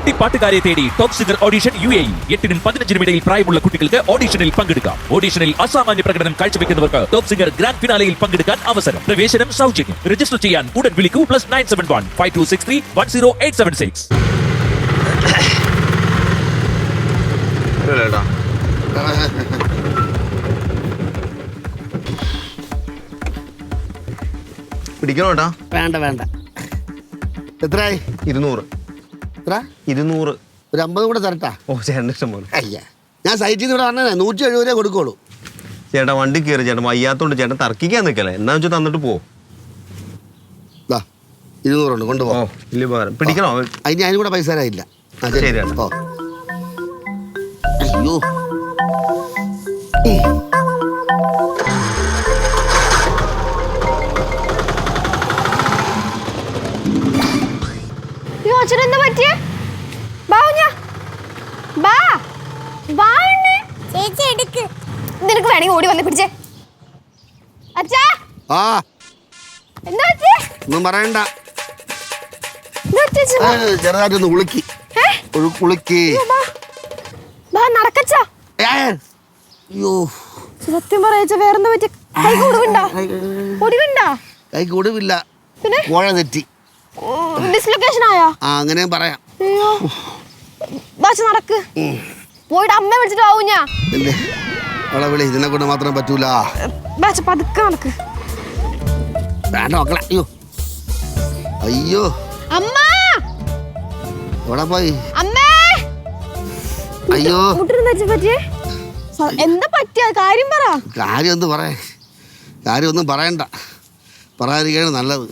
കുട്ടിപ്പാട്ടുകാരെ തേടി top singer audition UAE 8-നും 15-നും ഇടയിൽ പ്രായമുള്ള കുട്ടികൾക്ക് ഓഡിഷനിൽ പങ്കെടുക്കാം. ഓഡിഷനിൽ അസാമാന്യ പ്രകടനം കാഴ്ചവെക്കുന്നവർക്ക് ടോപ്പ് സിംഗർ ഗ്രാൻഡ് ഫിനാലയിൽ പങ്കെടുക്കാൻ അവസരം. പ്രവേശനം സൗജന്യം. രജിസ്റ്റർ ചെയ്യാൻ ഉടൻ വിളിക്കൂ +971 5263 10876. പിടിക്കണോട്ടാ? വേണ്ട വേണ്ട. എത്രയായി? 200. എത്ര? 200. ഒരു 50 കൂടെ തരട്ടാ? ഓ ചേട്ടൻ ഇഷ്ടം പോലെ. അയ്യ, ഞാൻ സൈറ്റിൽ നിന്ന് ഇവിടെ വന്നേ 170 രൂപ കൊടുക്കുള്ളൂ. ചേട്ടാ വണ്ടി കയറി ചേട്ടൻ വയ്യാത്തോണ്ട് ചേട്ടൻ തർക്കിക്കാൻ നിൽക്കല്ലേ, എന്നാ വെച്ചാൽ തന്നിട്ട് പോ. 200 ഉണ്ട്, കൊണ്ടുപോ. ഇല്ല ഉപകാരം. പിടിക്കണോ? അതിന് അതിന് കൂടെ പൈസ തരാനില്ല. ശരി ചേട്ടാ. ഓ അയ്യോ, അച്ഛനെന്താ പറ്റിയേ? നിനക്ക് വേണമെങ്കിൽ ഓടി വന്ന് പിടിച്ചേ. അച്ഛാ എന്താ ഒന്നും പറയണ്ട. ചെറുതായിട്ടൊന്ന് ഉളുക്കി ഉളുക്കി നടക്കച്ചാ. അയ്യോ, സത്യം പറയച്ച വേറെന്താ പറ്റിയ? കൈക്ക് ഒടിവുണ്ടോ? ഒടിവുണ്ടോ? കൈക്ക് ഒടിവില്ല, പിന്നെ കോഴ തെറ്റി. ഡിസ്ലൊക്കേഷൻ ആയോ? അങ്ങനെ പറയാം. അയ്യോ, നടക്ക്. പോയിട്ട് അമ്മ വിളിച്ചിട്ട് ആവും. ഞാൻ അവളെ വിളി, ഇതിനെ കൊണ്ട് മാത്രം പറ്റൂല. പതുക്കെ നടക്ക്. വേണ്ട മക്കളെ. അയ്യോ അയ്യോ, അമ്മ എവിടെ പോയി? അമ്മേ, അയ്യോ, എന്താ പറ്റിയ? കാര്യം പറ. കാര്യം എന്ത് പറയാ? കാര്യം ഒന്നും പറയണ്ട, പറയാതിരിക്കാണ് നല്ലത്.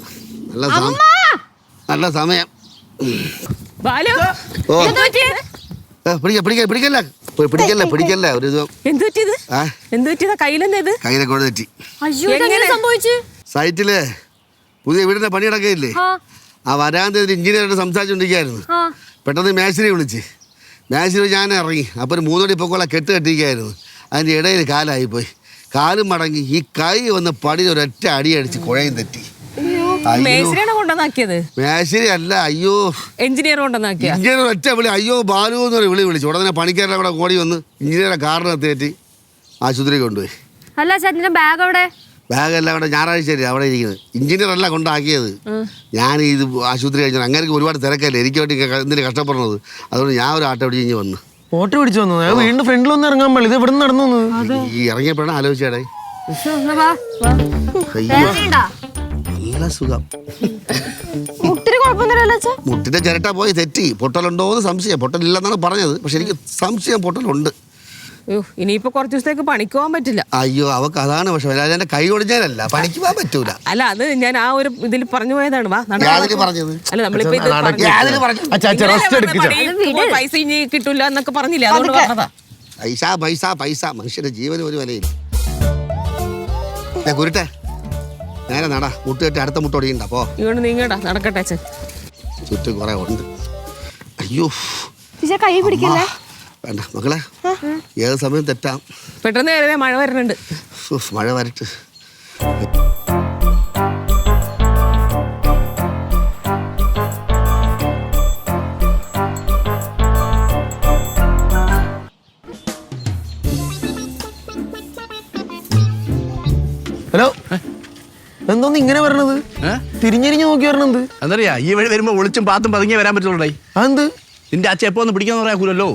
നല്ല സമയം. ഓ പിടിക്കല്ലേ ഒരു കയ്യിലെ കൊണ്ട് തെറ്റി. സൈറ്റില് പുതിയ വീടിന്റെ പണി നടക്കുകയില്ലേ, ആ വരാന്ത എഞ്ചിനീയറോട് സംസാരിച്ചോണ്ടിരിക്കുകയായിരുന്നു. പെട്ടെന്ന് മേശിനെ വിളിച്ച് ഞാൻ ഇറങ്ങി. അപ്പോൾ 3 മണി പൊക്കോളം കെട്ട് കെട്ടിയിരിക്കുകയായിരുന്നു. അതിൻ്റെ ഇടയിൽ കാലായിപ്പോയി. കാലും മടങ്ങി ഈ കൈ വന്ന് പടി ഒരൊറ്റ അടിയടിച്ച് കുഴയും തെറ്റി. മേശിരി അല്ല, അയ്യോ എഞ്ചിനീയർ ഒറ്റ വിളി. അയ്യോ ബാലു എന്നൊരു വിളിച്ചു. ഉടനെ പണിക്കാരുടെ കൂടെ ഓടി വന്ന് എഞ്ചിനീയറെ കാറിനകത്ത് കയറ്റി ആശുപത്രി കൊണ്ടുപോയി. അല്ല ചേട്ടൻ്റെ ബാഗ് അവിടെ? ബാഗല്ല അവിടെ, ഞായറാഴ്ച അവിടെ ഇരിക്കുന്നത്. എഞ്ചിനീയർ അല്ല കൊണ്ടാക്കിയത്. ഞാൻ ഇത് ആശുപത്രി കഴിഞ്ഞാൽ അങ്ങനെ ഒരുപാട് തിരക്കല്ലേ, എനിക്ക് വേണ്ടി എന്തിനു കഷ്ടപ്പെടുന്നത്. അതുകൊണ്ട് ഞാൻ ഒരു ആട്ടോ പിടിച്ച് വന്നു. ഓട്ടോ പിടിച്ചു വന്നു. വീണ്ടും ഫ്രണ്ടിലൊന്നും ഇറങ്ങാൻ പാടില്ല. ഇത് ഇവിടെ നടന്നു. ഈ ഇറങ്ങിയപ്പോഴാണ് ആലോചിച്ചേടേ. നല്ല സുഖം. മുട്ടിന്റെ ചിരട്ട പോയി തെറ്റി. പൊട്ടലുണ്ടോന്ന് സംശയം. പൊട്ടലില്ലെന്നാണ് പറഞ്ഞത്, പക്ഷെ എനിക്ക് സംശയം പൊട്ടലുണ്ട്. ഇനിയിപ്പോ കുറച്ച് ദിവസത്തേക്ക് പണിക്ക് പോകാൻ പറ്റില്ല. അയ്യോ, അവക്ക് അതാണ്. പക്ഷെ എന്റെ കൈ ഒടിഞ്ഞാലല്ല, പണിക്ക് പോകാൻ പറ്റൂല. അല്ല, അത് ഞാൻ ആ ഒരു ഇതിൽ പറഞ്ഞു പോയതാണ്. അല്ല, നമ്മളിപ്പോ പൈസ ഇനി കിട്ടൂല എന്നൊക്കെ പറഞ്ഞില്ലേ, അതുകൊണ്ട് പറഞ്ഞതാ. പൈസ മനുഷ്യന്റെ ജീവന് ഒരു വിലയില്ല. കുരുട്ടെ, നേരെ നടാ. മുട്ടുകെട്ടി അടുത്ത മുട്ടോടിയുണ്ട്. അപ്പോ ഇങ്ങോട്ട് നീങ്ങടാ, നടക്കട്ടെ. ചുറ്റും കുറെ ഉണ്ട്. അയ്യോ, കൈ പിടിക്കല്ലേ. വേണ്ട മക്കളെ, ഏത് സമയം തെറ്റാം. പെട്ടെന്ന് കയറിയതേ, മഴ വരുന്നുണ്ട്. മഴ വരട്ട്. ഹലോ, എന്തോന്ന് ഇങ്ങനെ വരണത്? തിരിഞ്ഞിരിഞ്ഞ് നോക്കി വരണത് എന്തറിയാ? ഈ വഴി വരുമ്പോ ഒളിച്ചും പാത്തും പതുങ്ങിയേ വരാൻ പറ്റുള്ളൂ. അതെന്ത്? നിന്റെ അച്ഛൻ എപ്പോ ഒന്ന് പിടിക്കാന്ന് പറയാക്കൂലല്ലോ.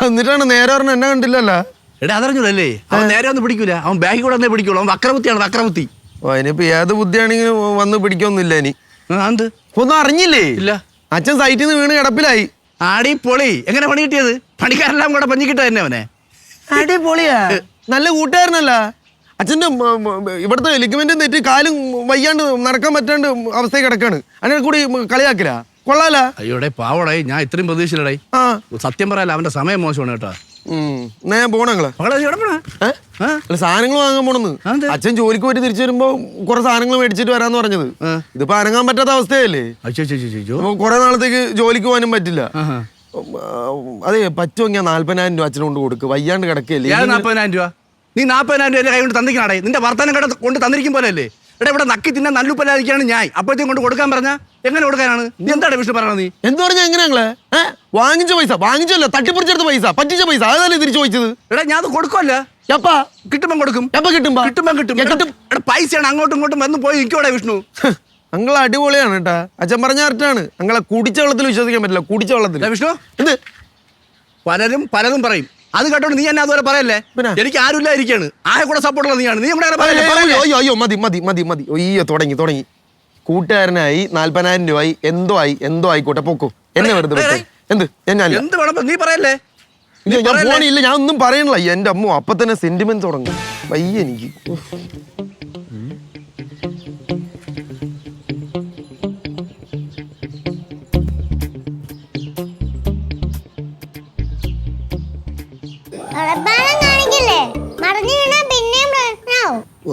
എന്നിട്ടാണ് നേരെ പറഞ്ഞ എന്നെ കണ്ടില്ലല്ലോ. എടാ അതറിഞ്ഞൂടല്ലേ, അവൻ നേരെ ഒന്നും പിടിക്കൂല. അവൻ ബാഗിൽ കൂടെ വന്നേ പിടിക്കുള്ളൂ. അവൻ വക്രബുദ്ധിയാണ്, വക്രബുദ്ധി. അതിനിപ്പോ ഏത് ബുദ്ധിയാണെങ്കിലും വന്ന് പിടിക്കൊന്നുമില്ല. ഇനി എന്ത് ഒന്നും അറിഞ്ഞില്ലേ? ഇല്ല. അച്ഛൻ സൈറ്റിൽ നിന്ന് വീണ് കിടപ്പിലായി. ആടി പൊളി. എങ്ങനെ പണി കിട്ടിയത്? പണിക്കാരെല്ലാം കൂടെ പഞ്ഞിക്കിട്ട തന്നെ അവനെ. അടി പൊളിയാ, നല്ല കൂട്ടുകാരനല്ല. അച്ഛൻ്റെ ഇവിടുത്തെ ലിഗ്മെന്റ് തെറ്റി കാലും വയ്യാണ്ട് നടക്കാൻ പറ്റാണ്ട് അവസ്ഥയിൽ കിടക്കാണ്. അതിനെ കൂടി കളിയാക്കില്ല, കൊള്ളാല. അയ്യോടെ പാവടേ, ഞാൻ ഇത്രയും പ്രതീക്ഷിച്ചില്ലടേ. സത്യം പറയാല, അവന്റെ സമയം മോശമാണ് കേട്ടോ. എന്നാ ഞാൻ പോണങ്ങള് സാധനങ്ങൾ വാങ്ങാൻ പോണെന്ന്. അച്ഛൻ ജോലിക്ക് പോയിട്ട് തിരിച്ചു വരുമ്പോ കുറെ സാധനങ്ങൾ മേടിച്ചിട്ട് വരാന്ന് പറഞ്ഞത്. ഇതിപ്പോ അനങ്ങാൻ പറ്റാത്ത അവസ്ഥയല്ലേ. കുറെ നാളത്തേക്ക് ജോലിക്ക് പോകാനും പറ്റില്ല. അതെ, പറ്റുമെങ്കിൽ 40,000 രൂപ അച്ഛനെ കൊണ്ട് കൊടുക്ക്. വയ്യാണ്ട് കിടക്കല്ലേ. 40,000 രൂപ? നീ 40,000 രൂപ കൈ കൊണ്ട് തന്നിക്കണേ. നിന്റെ വർത്തമാനം കൊണ്ട് തന്നിരിക്കും പോലെ അല്ലേ. എടാ ഇവിടെ നക്കി തിന്നാൻ നല്ലുപ്പല്ലാതിരിക്കാണ് ഞാൻ അപ്പോഴത്തേക്കും കൊണ്ട് കൊടുക്കാൻ പറഞ്ഞാ എങ്ങനെ കൊടുക്കാനാണ് നീ എന്താണ് വിഷ്ണു പറയണത് നീ എന്ന് പറഞ്ഞാൽ എങ്ങനെയാങ്ങളെ വാങ്ങിച്ച പൈസ വാങ്ങിച്ചല്ലോ തട്ടിപ്പറിച്ചെടുത്ത പൈസ പറ്റിച്ച പൈസ അതല്ലേ തിരിച്ചു ചോദിച്ചത്. എടാ ഞാൻ അത് കൊടുക്കുമല്ല എപ്പാ കിട്ടുമ്പോ കൊടുക്കും എപ്പ കിട്ടുമ്പോ കിട്ടുമ്പോ കിട്ടും എടാ പൈസയാണ് അങ്ങോട്ടും ഇങ്ങോട്ടും വന്ന് പോയി നിൽക്കോടെ വിഷ്ണു. അങ്ങളെ അടിപൊളിയാണ് കേട്ടാ. അച്ഛൻ പറഞ്ഞ കറക്റ്റാണ്. അങ്ങളെ കുടിച്ച വെള്ളത്തിൽ വിശ്വസിക്കാൻ പറ്റില്ല. കുടിച്ച വെള്ളത്തിൽ. എടാ വിഷ്ണു എന്ത് പലരും പലതും പറയും. അത് കേട്ടോണ്ട് നീ എന്നെ അതുപോലെ പറയല്ലേ. പിന്നെ? എനിക്ക് ആരുമില്ല ഇരിക്കാണ്. ആകെ കൂടെ സപ്പോർട്ടുള്ള നീയാണ്. നീ ഇവിടെ അയ്യോ മതി മതി മതി മതി അയ്യോ തുടങ്ങി കൂട്ടുകാരനായി 40,000 രൂപയായി എന്തോ ആയിക്കോട്ടെ പൊക്കോ. എന്നെ വെറുതെ വിട്ടോ. എന്ത് എന്ത് വേണം നീ പറയല്ലേ. ഞാൻ പോണില്ല. ഞാൻ ഒന്നും പറയണില്ല. എന്റെ അമ്മ അപ്പൊ തന്നെ സെന്റിമെന്റ് തുടങ്ങും. വയ്യ എനിക്ക്.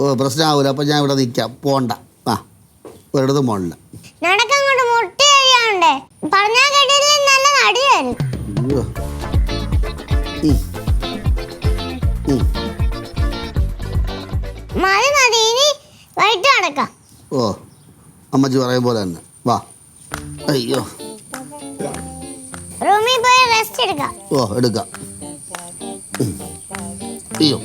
ഓ പ്രശ്നമാവൂല. അപ്പൊ ഞാൻ ഇവിടെ നിൽക്കാം. പോണ്ട. ആ ഒരിടത്തും പോണില്ല. അയ്യോ. ഓ അമ്മച്ചി പറയും പോലെ തന്നെ വാ. അയ്യോ റൂമിൽ പോയി റെസ്റ്റ് എടുക്കാം. ഓ എടുക്കാം. അയ്യോ